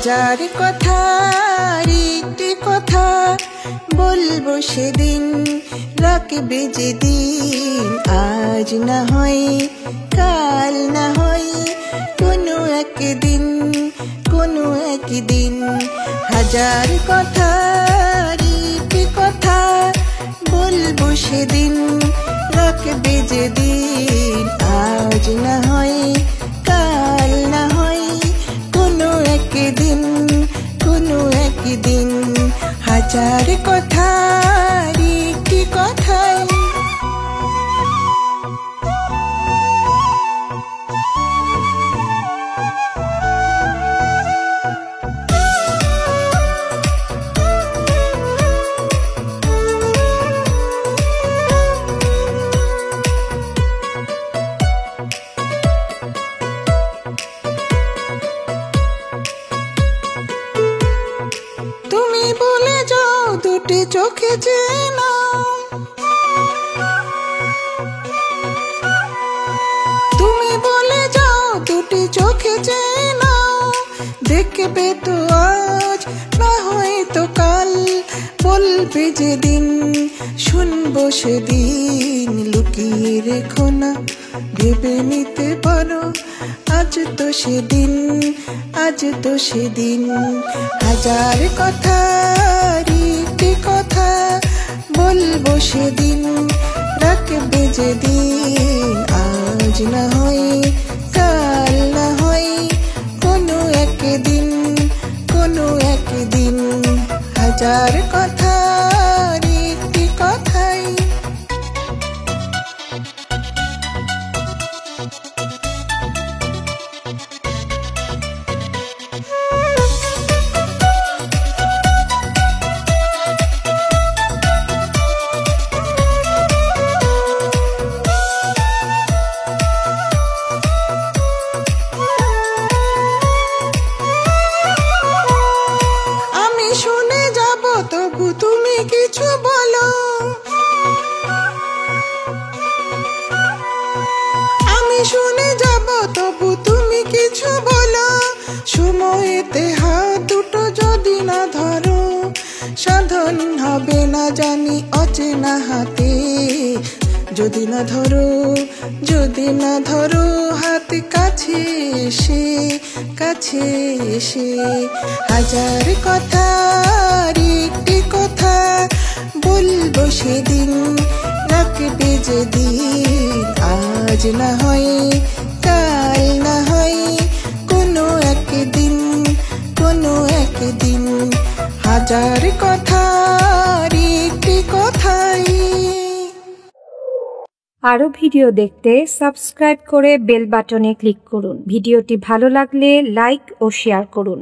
হাজার কথার একটি কথা বলবো সেদিন, রাখবে যেদিন। আজ না হয় কাল না হয় কোনো একদিন, কোনো একদিন। হাজার কথার একটি কথা বলবো সেদিন, রাখবে যেদিন। আজ না হয় কাল না হয় কোনো একদিন, কোনো একদিন। হাজার কথার একটি কথাই তুমি বলে যাও দুটি চোখে চেন, তুমি বলে যাও দুটি চোখে চেন। দেখবে তো আজ না হয়তো কাল, বলবে যেদিন শুনবো সেদিন। লুকিয়ে রেখো না, ভেবে নিতে পারো আজ তো সেদিন, আজ তো সেদিন। হাজার কথার একটি কথা বলবো সেদিন, রাখবে যেদিন। আজ না হয় কাল না হয় কোনো একদিন, কোনো একদিন। হাজার কথার একটি কথাই শুনে যাব, তবু তুমি কিছু বলো। আমি শুনে যাব, তবু তুমি কিছু বলো। সময়তে হাত দুটো যদি না ধরো, সাধন হবে না জানি অচেনা হাতে। যদি না ধরো, যদি না ধরো হাত কাছে এসে, কাছে এসে। হাজার কথার একটি কথা বলবো সেদিন, রাখবে যেদিন। আজ না হয় কাল না হয় কোনো একদিন, কোনো একদিন। হাজার কথার একটি কথাই। আরো ভিডিও দেখতে সাবস্ক্রাইব করে বেল বাটনে ক্লিক করুন। ভিডিওটি ভালো লাগলে লাইক ও শেয়ার করুন।